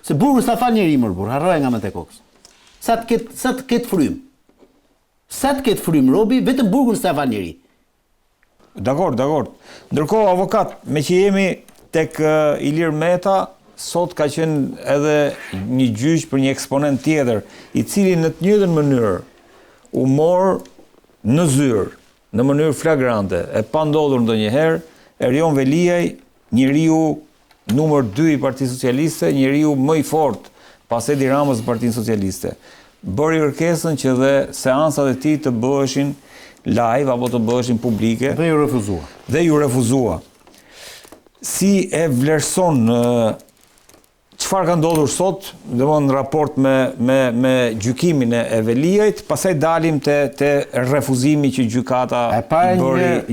Se burgu s'ta fal njeri mër burr, harroja nga me te kokës. Sa të ketë frym. Sa të ketë frym robi, vetëm burgun s'ta fal njeri. Dakor. Ndërkohë avokat, me që jemi tek Ilir Meta, sot ka qenë edhe një gjyq për një eksponent tjetër, i cili në të njëjtën mënyrë u mor në zyrë, në mënyrë flagrante, e pa ndodhur ndonjëherë, Erion Veliaj, njeriu numër 2 i Partisë Socialiste, njeriu më i fortë pas Edi Ramës në Partinë Socialiste. Bëri kërkesën që dhe seancat e tij të bëheshin live apo të bëheshin publike. Dhe ju refuzua. Si e vlerëson çfarë ka ndodhur sot, domthonë në raport me gjykimin e Veliajt, pastaj dalim te refuzimi që gjykata bëri.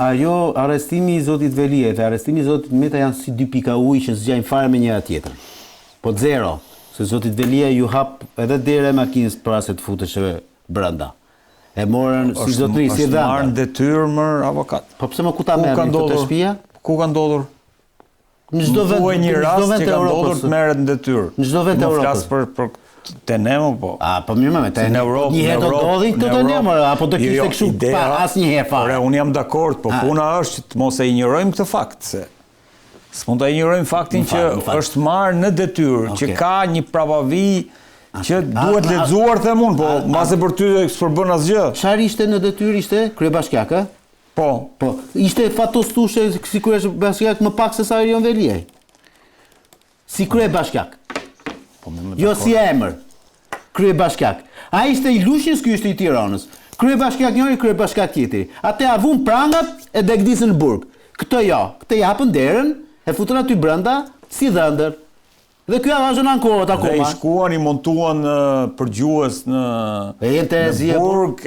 Ajo arrestimi i zotit Veliajt dhe arrestimi i zotit Meta janë si dy pika ujë që zgjajnë fare me njëra tjetrën. Po zero, se zotit Veliaj ju hap edhe dera e makinës para se të futesh brenda. E morën si zotëri, si dhënë. Është marrë detyrë më avokat. Po pse më ku ta merrin këtë shtëpia? Ku ka ndodhur? Në çdo vend, një rast që ka ndodhur të merret në detyrë. Në çdo vend të Evropës. Flas për Tenemo po. Po mirë më te. Në Europë. Një herë do ndodhin këto Tenemo apo do kishte kështu pa asnjëherë fare. Unë jam dakord, po puna është të mos e injorojmë këtë fakt se s'mund ta injorojmë faktin që është marrë në detyrë, që ka një pravavi që duhet lexuar them unë, po mbase për ty s'përbën asgjë. Çfarë ishte në detyrë ishte kryebashkiak, ë? Po. Ishte fatostushe si kryebashkiak më pak se sa Erion Veliaj. Si kryebashkiak. Jo si emër. Kryebashkiak. Ai ishte i Lushnjës, ky ishte i Tiranës. Kryebashkiak njëri, kryebashkiak tjetri. Atë avun prangat e degdisën në burg. Këtë jo, këtë japën derën, e futën aty brenda si dhëndër. Dhe ky avazhon ankohet akoma. Dhe i shkuan, i montuan përgjues në burg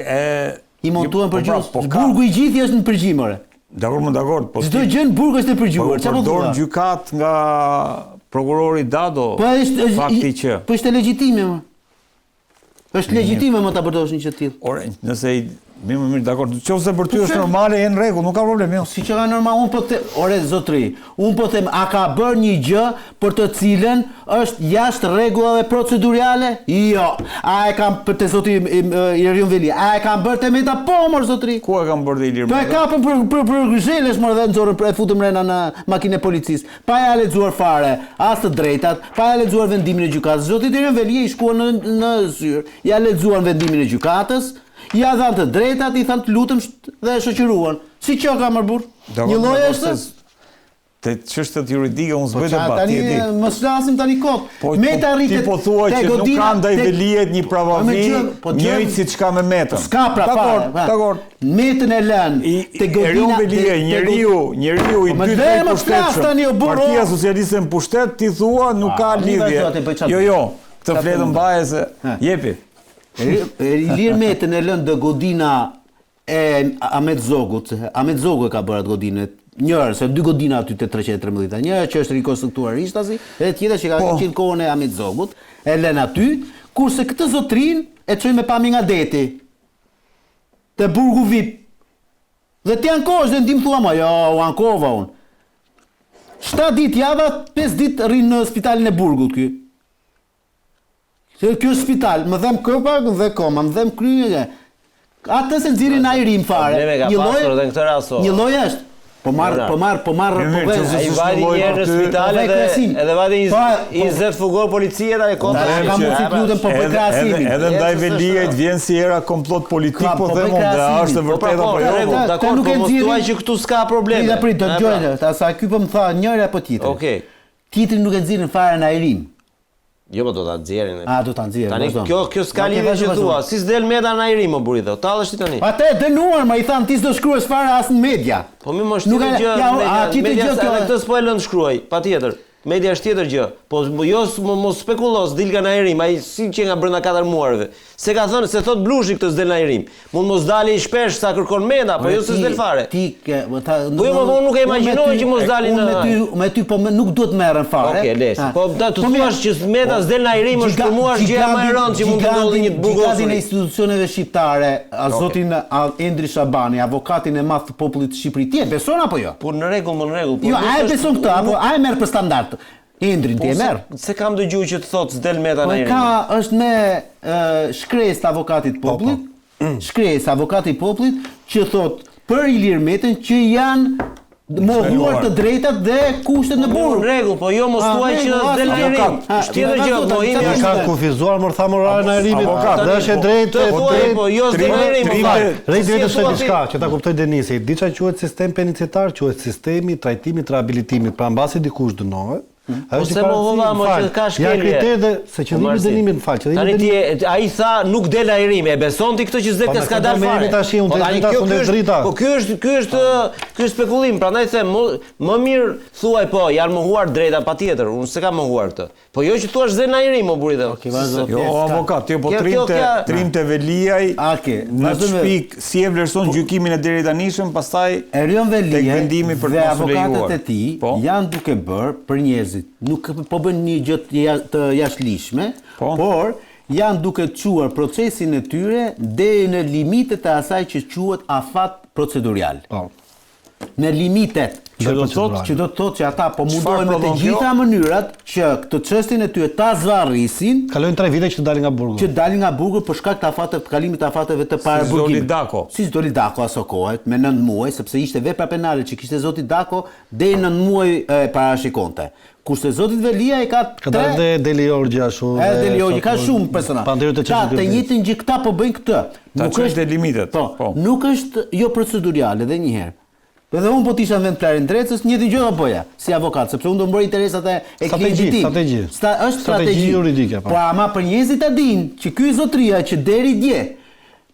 i montuan përgjues. Burgu i gjithë është në përgjimore. Dakor. Çdo gjë në burg është e përgjuar. Çfarë do të gjykat nga prokurori Dado? Fakti që. Po është legjitime më. Është legjitime më ta përdorësh një gjë të tillë. Ore, nëse mirë, dakor. Nëse për ty është normale, e në rregull, nuk ka problem, jo. Si që ka normal, unë po them, ore zotri, unë po them, a ka bërë një gjë për të cilën është jashtë rregullave procedurale? Jo. A e kam për të zotri Erion Veliaj, a e kam bërë te Meta? Po, mor zotri. Ku e kam bërë te Ilir Meta? Po e kapën për grizheles, mor dhe nxorën e futën mrena në makinë e policisë. Pa ja lexuar fare as të drejtat, pa ja lexuar vendimin e gjykatës. Zoti Erion Veliaj shkuan në zyrë, ja lexuan vendimin e gjykatës. Ja dhanë të drejtat, i thanë të lutëm dhe e shoqëruan. Si që ka më burr? Një lloj është? Te çështjet juridike unë s'bëj debat. Tani mos flasim tani kot. Meta rritet. Ti po thua që nuk ka ndaj Veliajt një pravavi, njëjtë siç ka me Metën. S'ka dakor. Metën e lën te godina. Erion Veliaj, njeriu i dytë i pushtetshëm. Partia Socialiste në pushtet, ti thua nuk ka lidhje. Jo, këtë fletën baje se jepi. Ilir Metën e lënë dhe godina e Ahmet Zogut. Ahmet Zogu e ka bërë atë godinë. Njërë, se dy godina aty të 313. Njërë që është rikonstruktuar ishtasi, dhe tjetër që ka qenë kohën e Ahmet Zogut, e lënë aty, kurse këtë zotrin e çojnë me pamje nga deti. Te burgu VIP. Dhe ti ankohesh dhe ndim thua, jo, u ankova unë. 7 ditë java, 5 ditë rrinë në spitalin e burgut ky. Se kjo spital, më dhem këpak dhe koma, më dhem krye. Atë se nxirrin ajrim fare. Një lloj është. Po marr. Ai vati një në spital edhe vati 20 fugor policie tani kontra. Ka mos i lutem po për krahasimin. Edhe ndaj Veliajt vjen si era komplot politik, po them unë, është vërtet apo jo. Dakor, po mos thuaj që këtu s'ka probleme. Ja prit, do dëgjoj. Sa ky po më tha njëri apo tjetri. Okej. Tjetri nuk e nxirrin fare në ajrim. Jo, po do ta nxjerrin. Do ta nxjerrin. Tani kjo s'ka lidhje që thua. Si s'del Meta në ajrim më burri thot. Tallesh ti tani. Atë dënuar, më i than ti s'do shkruash fare as në media. Po më mos ti gjë. Media këtë s'po e lën shkruaj, patjetër. Media është tjetër gjë. Po jo mos spekulos, dil nga në ajrim, ai si që nga brenda 4 muajve. Se ka thënë se thot Blushi këtë s'del në ajrim. Mund mos dali shpesh sa kërkon Meta, po jo se s'del fare. Ti ke, po jo më nuk e imagjinoj që mos dalin në. Me ty po nuk duhet merren fare. Okej, lesh. Po të thuash që Meta s'del në ajrim është për mua është gjë më e rëndë që mund të ndodhë një burgos. Gigantin e institucioneve shqiptare, zotin Endri Shabani, avokatin e madh të popullit të Shqipërisë, ti e beson apo jo? Po në rregull, Jo, ai beson këtë apo ai merr për standard. Endrin ti e merr. Se kam dëgjuar që të thotë s'del Meta në Erimi. Është me shkresë të avokatit popullit, shkresë avokati i popullit që thotë për Ilir Metën që janë mohuar të drejtat dhe kushtet në burg. Në rregull, po jo mos thuaj që s'del në Erim. Tjetër gjë, mohimi është ka kufizuar më tha moralin e Erimit. Dhe është e drejtë, po jo s'del në Erim. Drejtë është diçka që ta kuptoj Denisi. Diçka quhet sistem penitenciar, quhet sistemi trajtimit rehabilitimit. Pra mbasi dikush dënohet, se mohova më që ka shkelje. Ja kriterë se qëllimi i dënimit fal. Tani ti ai tha nuk del Erimi. E beson ti këtë që s'del të s'ka dalë fare. Po ky është spekulim, prandaj them më mirë thuaj po janë mohuar drejta patjetër. Unë s'e kam mohuar këtë. Po jo që thua s'del në Erim, o burri dhe. Jo avokat, jo po trimte Veliaj. Në shpik si e vlerëson gjykimin e deri tanishëm, pastaj Erion Veliaj dhe avokatët e tij janë duke bërë për njerëzit nuk po bën një gjë të jashtëligjshme, por janë duke çuar procesin e tyre deri në limitet e asaj që quhet afat procedurial. Në limitet që do të thotë që ata po mundohen me të gjitha mënyrat që këtë çështjen e tyre ta zvarrisin. Kalojnë 3 vite që dalin nga burgu. Që dalin nga burgu për shkak të kalimit të afateve të paraburgimit. Si Zoli Dako aso kohë me 9 muaj, sepse ishte vepra penale që kishte Zoti Dako deri në 9 muaj parashikonte. Kurse Zoti Velia e ka 3. Ka dhe Deli Orgji ashtu. Deli Orgji ka shumë persona. Ka të njëjtën gjë këta po bëjnë këtë. Nuk është limitet. Po, nuk është jo procedurale edhe një herë. Dhe unë po t'isha në vend Plarin Drecës, njëti gjë do bëja, si avokat, sepse unë do mbërë interesat e klientit tim. Është strategji juridike. Po ama për njerëzit ta dinë që ky zotria që deri dje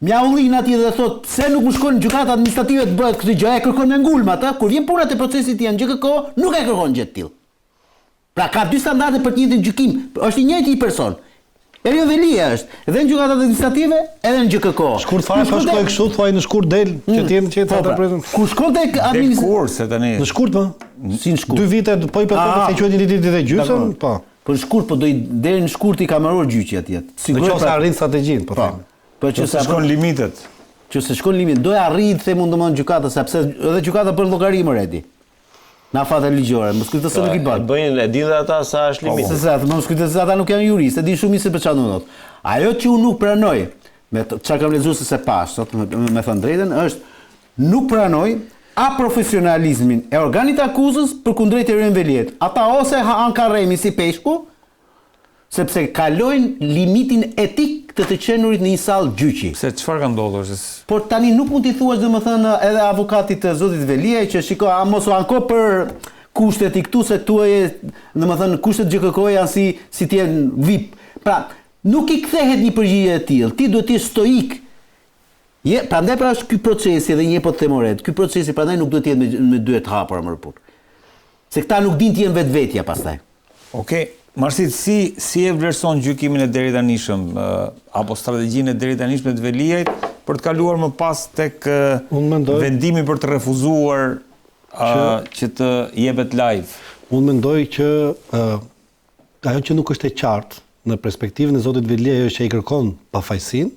mja ullin atje dhe thot pse nuk më shkon gjykata administrative të bëhet këtë gjë, e kërkon me ngulma ata, kur vjen puna te procesit janë GKK, nuk e kërkon gjë të tillë. Pra ka dy standarde për të njëjtin gjykim, është i njëjti person. Erion Velia është, edhe në gjykatat administrative, edhe në GKK. Shkurt fare po shkoj kështu, thuaj në shkurt del, që ti jemi qetë ata prezant. Ku shkon tek kurse tani. Në shkurt po. Si në shkurt. 2 vite po i përkon se quhet një ditë dhe gjysmë, po. Po në shkurt po do deri në shkurt i ka marrur gjyqi atje. Sigurisht se arrin strategjinë, po them. Po që se shkon limitet. Që se shkon limit, do e arrit them unë domon gjykata, sepse edhe gjykata bën llogari më redi. Në afate ligjore, mos kujto se nuk i bën. Bëjnë e dinë ata sa është limiti. Se sa, mos kujto se ata nuk janë juristë, din shumë se për çfarë ndodh. Ajo që unë nuk pranoj, me çka kam lexuar se pas, sot me thënë drejtën, është nuk pranoj aprofesionalizmin e organit akuzës përkundrejt Erion Veliet. Ata ose han karremi si peshku, sepse kalojnë limitin etik të qenurit në një sallë gjyqi. Se çfarë ka ndodhur? Por tani nuk mund t'i thuash domethënë edhe avokatit të zotit Veliaj që shiko, a mos u anko për kushtet i këtu se tuaje, domethënë kushtet GKK janë si të jenë VIP. Pra, nuk i kthehet një përgjigje e tillë. Ti duhet të jesh stoik. Prandaj pra është ky procesi edhe një po të them oret. Ky procesi prandaj nuk duhet të jetë me dy të hapura më rrugë. Se këta nuk din të jenë vetvetja pastaj. Okej. Marsit, si e vlerëson gjykimin e deri tanishëm apo strategjinë e deri tanishme të Veliajt për të kaluar më pas tek vendimi për të refuzuar që të jepet live? Unë mendoj që ajo që nuk është e qartë në perspektivën e zotit Veliaj është që i kërkon pafajësinë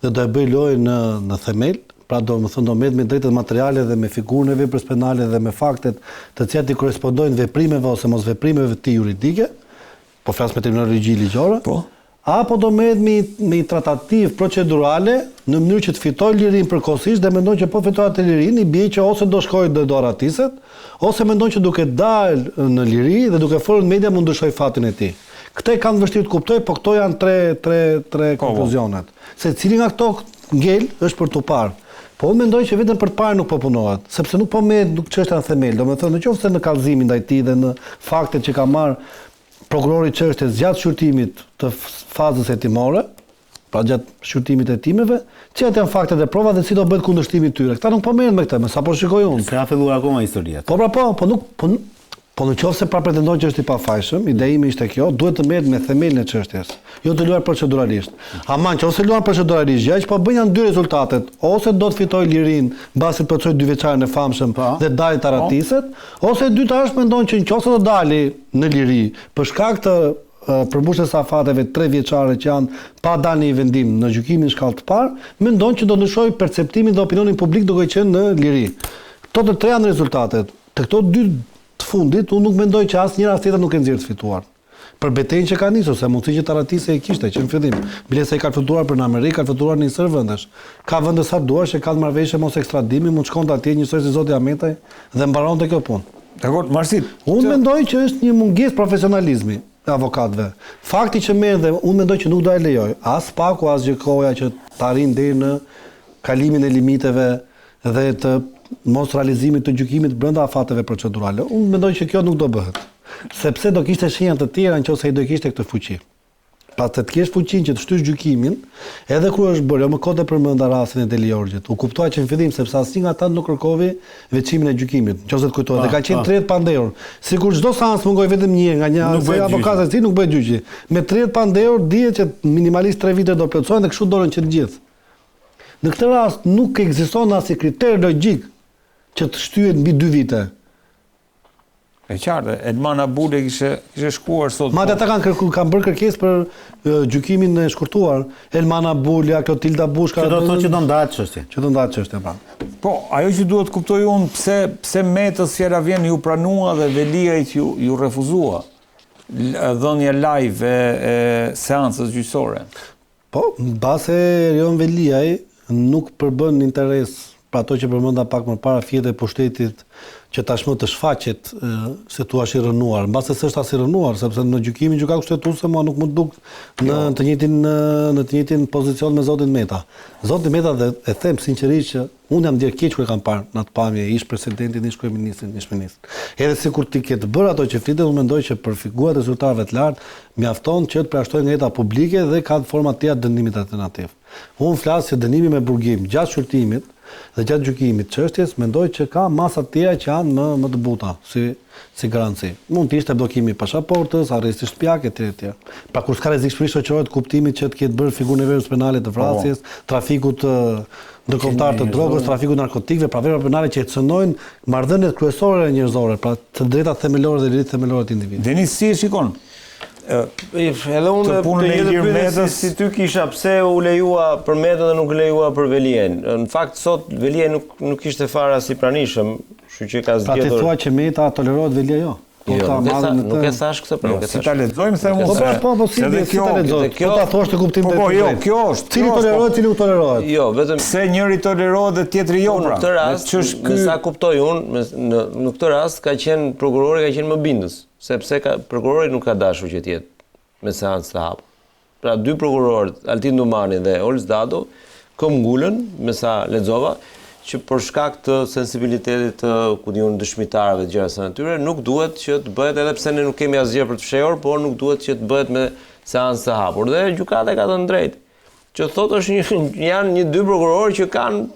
dhe do e bëj lojën në themel, pra do më thënë do me drejtet materiale dhe me figurën e veprës penale dhe me faktet të cilat i korrespondojnë veprimeve ose mos veprimeve të juridike, po flas me terminologji ligjore, apo do merret me tratativë procedurale në mënyrë që të fitojë lirinë përkohësisht dhe mendon që po fitoj atë lirinë, i bie që ose do shkojë dhe do ratiset, ose mendon që duke dalë në liri dhe duke folur në media mund ndryshoj fatin e tij. Këtë kanë vështirë të kuptoj, po këto janë tre konfuzionet. Se cili nga këto ngel është për tu parë. Po unë mendoj që vetëm për të parë nuk po punohet, sepse nuk po merret nuk çështja në themel, domethënë nëse në kallëzimin ndaj tij dhe në faktet që ka marrë prokurori çështjes gjatë shurtimit të fazës hetimore, pra gjatë shurtimit të hetimeve, cilat janë faktet e provat dhe si do bëhet kundërshtimi i tyre. Këta nuk po merren me këtë, me sapo shikoj unë. Ka filluar akoma historia. Po në qoftë se pra pretendon që është i pafajshëm, ideja ime ishte kjo, duhet të merret me themelin e çështjes, jo të luajë proceduralisht. Ama nëse luan proceduralisht, gjë që po bëjnë janë dy rezultatet, ose do të fitojë lirinë mbasi të plotësoj 2 vjeçarin e famshëm dhe dalë të ratiset, ose e dyta është mendon që nëse do dali në liri për shkak të përmbushjes së afateve 3 vjeçare që janë pa dalë në vendim në gjykimin shkallë të parë, mendon që do ndryshojë perceptimin dhe opinionin publik duke qenë në liri. Këto të tre janë rezultatet. Të këto dy të fundit, unë nuk mendoj që asnjëra tjetër nuk e nxjerr të fituar. Për betejën që ka nisur, se mundësi që Taratisi e kishte që në fillim. Bilesa i ka fituar për në Amerikë, ka fituar në njësër vendesh. Ka vende sa duar që ka të marrëveshje mos ekstradimi, mund shkonte atje njësoj si zoti Ametaj dhe mbaronte kjo punë. Dakor, Marsit. Unë mendoj që është një mungesë profesionalizmi e avokatëve. Fakti që merr dhe unë mendoj që nuk do e lejoj as paku as gjykoja që të arrijnë deri në kalimin e limiteve dhe të mos realizimit të gjykimit brenda afateve procedurale. Unë mendoj që kjo nuk do bëhet. Sepse do kishte shenja të tjera nëse ai do kishte këtë fuqi. Pra të kesh fuqinë që të shtysh gjykimin, edhe kur është bërë, më kohë përmenda rastin e Deli Orgjit. U kuptua që në fillim sepse asnjë nga ata nuk kërkovi veçimin e gjykimit. Nëse të kujtohet, dhe ka qenë 30 pandeur. Sikur çdo seancë mungoi vetëm një nga një avokat i nuk bëhet gjyqi. Me 30 pandeur dihet që minimalisht 3 vite do plotësohen dhe kështu dorën që të gjithë. Në këtë rast nuk ekziston asnjë kriter logjik që të shtyhet mbi 2 vite. E qartë, Elman Abule kishe shkuar sot. Madje ata kanë bërë kërkesë për gjykimin e shkurtuar. Elman Abulja, Klotilda Bushka. Që do të thotë që do ndahet çështja. Që do ndahet çështja pra. Po, ajo që duhet kuptoj unë pse Metës fjera vjen ju pranua dhe Veliajt ju refuzua dhënia live e seancës gjyqësore. Po, mbase Erion Veliaj nuk përbën interes për ato që përmenda pak më para fjet e pushtetit që tashmë të shfaqet se tu është i rënuar. Mbase s'është as i rënuar, sepse në gjykimin gjykatës kushtetuese mua nuk më duk në të njëjtin pozicion me zotin Meta. Zoti Meta dhe e them sinqerisht që unë jam ndjer keq kur e kam parë në atë pamje ish presidentin, ish kryeministrin, ish ministrin. Edhe sikur ti ke të bërë ato që flitet, unë mendoj që për figurat e zyrtarëve të lartë mjafton që të përjashtojnë nga jeta publike dhe ka forma të tjera dënimit alternativ. Unë flas se dënimi me burgim gjatë shurtimit dhe gjatë gjykimit çështjes mendoj që ka masa të tjera që janë më të buta si garanci. Mund të ishte blokimi i pasaportës, arresti shtëpiak etj. Pra kur s'ka rrezik shoqëror të kuptimit që të ketë bërë figurën e verës penale të vrasjes, trafikut ndërkombëtar të drogës, trafikut narkotikëve, pra vepra penale që cënojnë marrëdhëniet kryesore njerëzore, pra të drejtat themelore dhe liritë themelore të individit. Denis, si e shikon? Edhe unë si ty kisha pse u lejua për Metën dhe nuk lejua për Veliajn. Në fakt sot Veliaj nuk ishte fare as i pranishëm, kështu që ka zgjedhur. Pra ti thua që Meta tolerohet Veliaj jo? Nuk e thash këtë, po nuk e thash. Si ta lexojmë them unë. Po si ta lexoj? Po ta thosh të kuptim të drejtë. Po kjo është. Cili tolerohet, cili nuk tolerohet? Jo, vetëm se njëri tolerohet dhe tjetri jo pra. Në këtë rast, me sa kuptoj unë, në këtë rast ka qenë prokurori ka qenë më bindës, sepse prokurori nuk ka dashur që të jetë me seancë të hapur. Pra dy prokurorët, Altin Dumani dhe Ols Dado, këmbgulën, me sa lexova, që për shkak të sensibilitetit të dëshmitarëve të gjëra së natyre, nuk duhet që të bëhet, edhe pse ne nuk kemi asgjë për të fshehur, por nuk duhet që të bëhet me seancë të hapur. Dhe gjykata ka thënë drejt, që thotë janë një dy prokurorë që kanë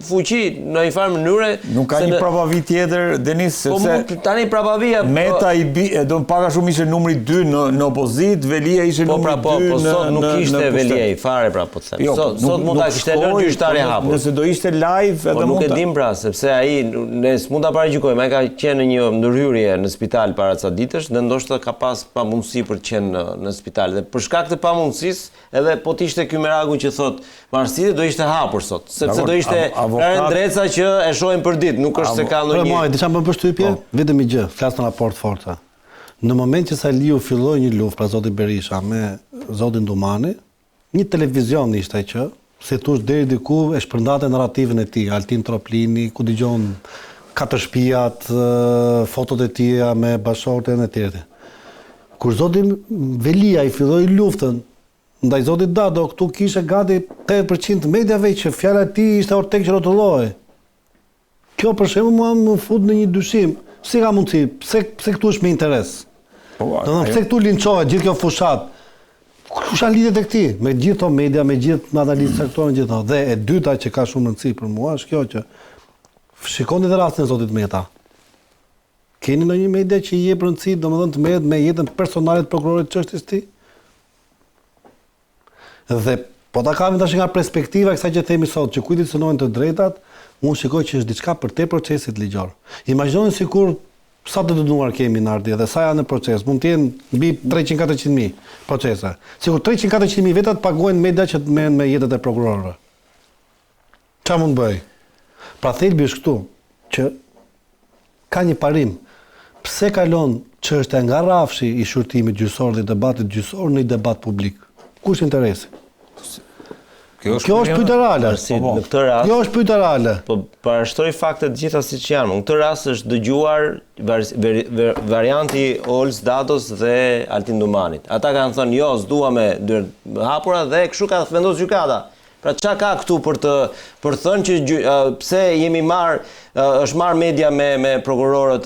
fuqi në një farë mënyre. Nuk ka një prapavi tjetër, Denis, sepse tani prapavia Meta do paka shumë ishte numri 2 në opozit, Velia ishte numri 2 në po sot nuk ishte Velia fare pra po të them. Sot mund ta kishte lënë gjyqtari hapur. Nëse do ishte live edhe nuk e dim pra, sepse ai ne s'mund ta paragjykojmë, ai ka qenë në një ndërhyrje në spital para ca ditësh dhe ndoshta ka pas pamundësi për të qenë në spital. Dhe për shkak të pamundësisë, edhe po të ishte ky meraku që thot Marsi do ishte hapur sot, sepse do ishte Dreca që e shohin për ditë, nuk është se ka ndonjë. Po, diçka më përshtypje, vetëm një gjë, flas në raport forta. Në moment që Saliu filloi një luftë pra zoti Berisha me zotin Dumani, një televizion ishte që se tush deri diku e shpërndante narrativin e tij, Altin Troplini, ku dëgjon katër shtëpiat, fotot e tija me bashortën e tjerë. Kur zoti Velia i filloi luftën ndaj zotit Dado, këtu kishe gati 8% mediave që fjala e tij ishte ortek që rrotullohej. Kjo për shembull mua më fut në një dyshim. Si ka mundësi? Pse këtu është me interes? Pse këtu linçohet gjithë kjo fushat? Kush ka lidhje tek ti? Me gjithë këto media, me gjithë analistë sektorën gjithë. Dhe e dyta që ka shumë rëndësi për mua është kjo që shikoni edhe rastin e zotit Meta. Keni ndonjë media që i jep rëndësi, domethënë të merret me jetën personale të prokurorit të çështjes së tij? Dhe po ta kemi tash nga perspektiva e kësaj që themi sot, që kujt i cënojnë të drejtat, unë shikoj që është diçka për te procesit ligjor. Imagjinoni sikur sa të dënuar kemi në ardhje dhe sa janë në proces, mund të jenë mbi 300-400.000 procese. Sikur 300-400.000 veta të paguajnë media që të merren me jetët e prokurorëve. Çfarë mund bëj? Pra thelbi është këtu që ka një parim pse kalon çështja nga rrafshi i shurtimit gjyqësor dhe debatit gjyqësor në debat publik? Kush interesi? Kjo është pyetje reale. Në këtë rast. Kjo është pyetje reale. Po parashtroj faktet gjitha siç janë. Në këtë rast është dëgjuar varianti Olz Dados dhe Altin Dumanit. Ata kanë thënë jo, s'dua me dyert hapura dhe kështu ka vendosur gjykata. Pra çka ka këtu për thënë që pse jemi është marrë media me prokurorët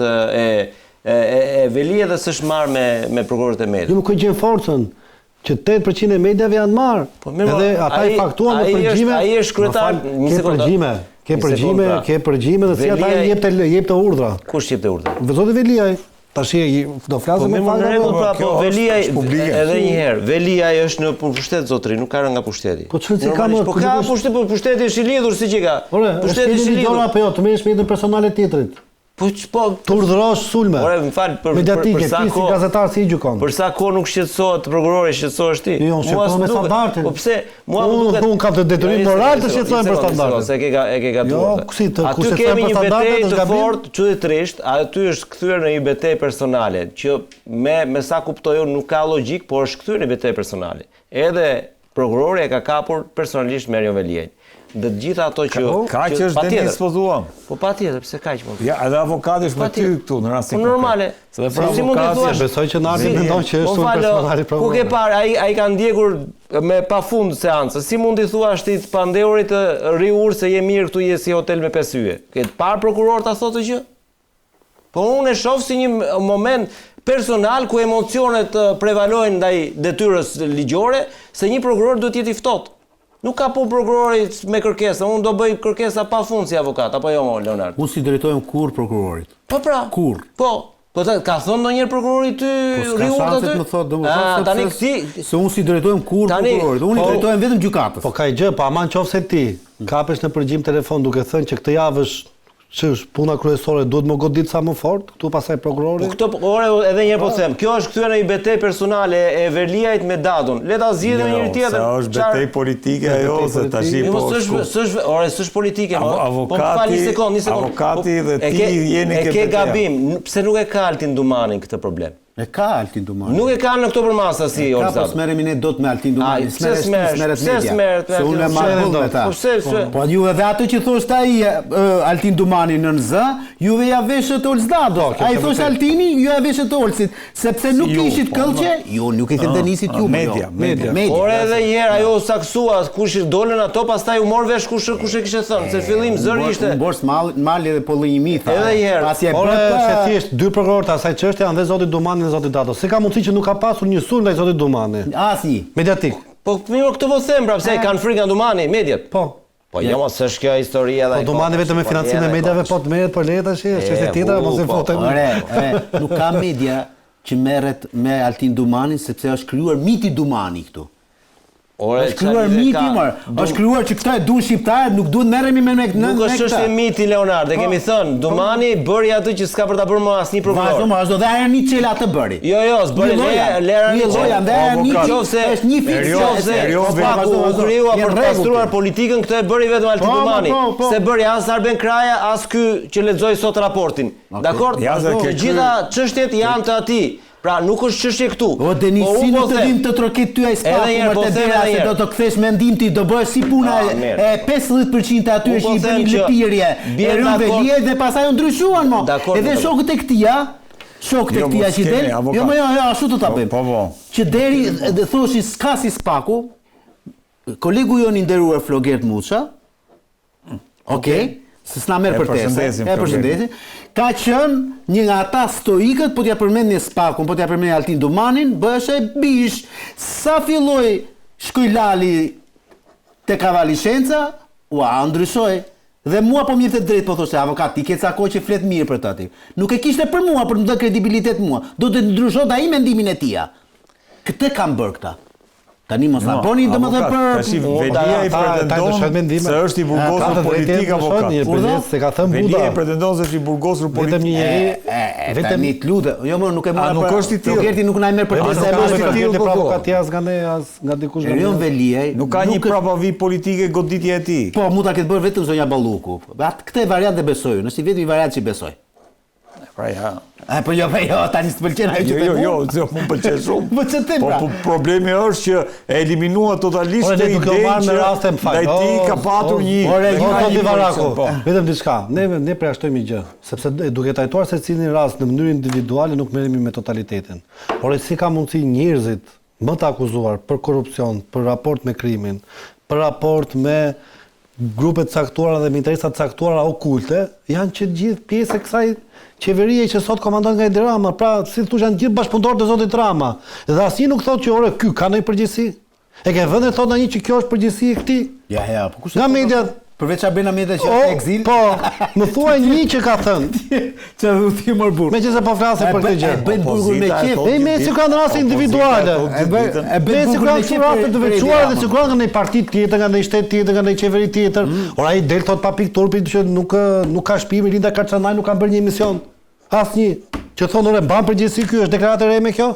e Velia dhe s'është marrë me prokurorët e Medit. Ju më ka gjen forcën që 8% e medjave janë marrë. Edhe ata i faktuan në përgjime. Ai është kryetar. Ke përgjime dhe si ata jep të urdhra. Kush jep të urdhra? Zoti Veliaj. Tash do flasëm me fakte. Po Veliaj edhe një herë, Veliaj është në pushtet zotëri, nuk ka nga pushteti. Po çfarë ka më? Po ka pushteti është i lidhur siç e ka. Pushteti është i lidhur apo jo, të merresh me jetën personale të tjetrit. Po të urdhërosh sulme. Ore, më fal, mediatike, ti si gazetar si gjykon. Për sa kohë nuk shqetësohet prokurori, shqetësohesh ti. Jo, shqetësohem me standardin. Po pse? Mua më duket unë kam të detyrim moral të shqetësohem për standardin. Se e ke gatuar. Jo, si të aty kemi një betejë të fortë, çuditërisht, aty është kthyer në një betejë personale, që me sa kuptoj unë nuk ka logjik, por është kthyer në betejë personale. Edhe prokurori e ka kapur personalisht Merion Veliajin. Dhe të gjitha ato që kaq është Denis po thuam. Po patjetër, pse kaq po. Ja, edhe avokati është me ty këtu në rastin. Po normale. Se për avokati besoj që Nardi mendon që është personali prokuror. Ku ke parë ai ka ndjekur me pafund seancë. Si mund i thuash ti të pandeurit të riur se je mirë këtu je si hotel me 5 yje? Ke të parë prokuror ta thotë gjë? Po unë e shoh si një moment personal ku emocionet prevalojnë ndaj detyrës ligjore, se një prokuror duhet të jetë i ftohtë. Nuk ka po prokurori me kërkesa, unë do bëj kërkesa pa fund si avokat, apo jo, Leonard? Unë si drejtojmë kur prokurorit. Po pra. Kur? Po ka thonë ndonjëherë prokurori ty riurt aty? Po s'ka domethënë se unë si drejtojmë kur prokurorit, unë i drejtojmë vetëm gjykatës. Po ka gjë, po aman qofse ti kapesh në përgjim telefon duke thënë që këtë javë është puna kryesore, duhet më godit sa më fort, këtu pasaj prokurori. Po këto ore edhe një herë po them, kjo është kthyer në një betejë personale e Veliajit me Dadon. Le ta zgjidhim njëri tjetër. Sa është betejë politike ajo se tash po. S'është politike, po avokati, një sekond. Avokati dhe ti jeni ke gabim. Pse nuk e ka Altin Dumanin këtë problem? E ka Altin Dumanin. Nuk e ka në Oktober Masa si Olza. Ka pas merremi ne dot me Altin Dumanin. Smerret. Se unë marr me ta. Po ju edhe ato që thoshte ai Altin Dumanin në Z, juve ja veshët Olz Dado. Ai thoshte Altini, ju ja veshët Olzit, sepse nuk kishit këllçe. Jo, nuk e ke Denisit ju. Media. Por edhe një herë ajo saksua kush dolën ato, pastaj u mor vesh kush e kishte thënë. Se fillim zëri ishte. Mbors mali dhe pollimi tha. Edhe një herë. Pasi e bën se thjesht dy prokurorë të asaj çështje janë dhe zoti Dumani dhe zoti Dados. Se ka mundësi që nuk ka pasur një sulm ndaj zotit Dumani. Asnjë. Mediatik. Po mirë këtë po them, pra pse kanë frikë nga Dumani mediat? Po. Po jo mos është kjo historia dhe. Po Dumani vetëm me financimin e mediave po të merret po le tash, çështje tjetër mos e fotem. Nuk ka media që merret me Altin Dumanin sepse është krijuar miti Dumani këtu. Është krijuar miti është krijuar që këta e duan shqiptarët, nuk duhet merremi me ne. Nuk është çështje miti Leonard, e kemi thënë, Dumani bëri atë që s'ka për ta bërë më asnjë prokuror. Vazhdo dhe ajo një çela të bëri. Jo, s'bëri lera një lloja, është një fiksë. U krijua për të pastruar politikën, këtë e bëri vetëm Altin Dumani. Se bëri as Arben Kraja, as ky që lexoi sot raportin. Dakor? Të gjitha çështjet janë të atij. Pra nuk është çështje këtu. O Denis, si nuk të vim të troket ty ai spaku më të dera se do të kthesh mendim ti, do bësh si puna e 50% aty që i bëni lëpirje. Erën Velie dhe pastaj u ndryshuan mo. Edhe shokët e këtia, që del. Jo, ashtu do ta bëjmë. Po. Që deri thoshi s'ka si spaku. Kolegu jon i nderuar Flogert Muça. Okej. Se s'na merr për testë. E përshëndesim. Ka qenë një nga ata stoikët, po t'ja përmendni Spakun, po t'ja përmendni Altin Dumanin, bësh e bish. Sa filloi Shkojlali te Kavalishenca, ndryshoi. Dhe mua po më jepte drejt, po thoshte avokat, ti ke ca kohë që flet mirë për ta ti. Nuk e kishte për mua, për të dhënë kredibilitet mua. Do të ndryshonte ai mendimin e tij. Këtë kanë bërë këta. Tani mos na boni domethënë për tash Velia i pretendon se është i burgosur politik avokat. Se ka thënë Buda. Velia i pretendon se është i burgosur politik. Vetëm një njeri, vetëm i lutë. Jo më nuk e marr. Nuk është i tillë. Rogerti nuk na merr për të se është i tillë avokatia as nga dikush. Erion Veliaj nuk ka një prapavi politike goditje e tij. Po, mund ta ketë bërë vetëm zonja Balluku. Atë këtë variant e besoj, nëse vetëm i variant që besoj. Pra ja. Po jo, tani s'pëlqen ajo që Jo, më pëlqen shumë. Po ç'të them? Po problemi është që e eliminua totalisht të idenë që Lajti ka patur një. Vetëm diçka. Ne përjashtojmë një gjë, sepse duke trajtuar secilin rast në mënyrë individuale nuk merremi me totalitetin. Por si ka mundësi njerëzit më të akuzuar për korrupsion, për raport me krimin, për raport me grupe të caktuara dhe me interesa të caktuara okulte, janë që gjithë pjesë e kësaj qeverie që sot komandon nga Edi Rama, pra si thosh janë gjithë bashkëpunëtorët e zotit Rama. Dhe asnjë nuk thotë që ky ka ndonjë përgjegjësi. E ke vënë thotë ndonjë që kjo është përgjegjësi e këtij? Ja, po kush? Nga media. Përveç Abena Meta që është ekzil. Po, më thuaj një që ka thënë. Ç'a do ti mor burr. Meqense po flasim për këtë gjë. Bën burgun me qef. Me sigurisht raste individuale. Me sigurisht raste të veçuara dhe sigurisht nga një parti tjetër, nga një shtet tjetër, nga një qeveri tjetër. Ora ai del thot pa pikë turpi që nuk ka shtëpi, Linda Karçanaj nuk ka bërë një emision. Asnjë që thonë ore mban përgjegjësi ky është deklaratë e re me kjo?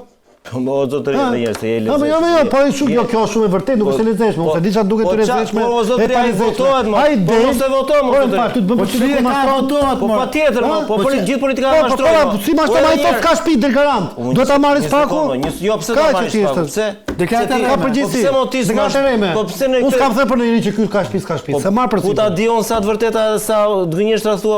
Po më zotëri edhe njerëz se e lezetshme. Jo, po kjo është shumë e vërtetë, nuk është e lezetshme, ose diçka duket të lezetshme. Po zotëri ai votohet më. Po mos e votojmë zotëri. Po çfarë ka votohet? Po patjetër, po gjithë politikanë mashtrojnë. Po si mashtrojnë ai thotë ka shtëpi del garant. Duhet ta marrë spaku. Jo pse ta marrë spaku. Pse? Deklarata ka përgjegjësi. Pse motiv s'ka? Po pse ne? Unë s'kam thënë për ndonjë që ky ka shtëpi, s'ka shtëpi. Se marr për. Ku ta dion sa të vërteta sa gënjeshtra thua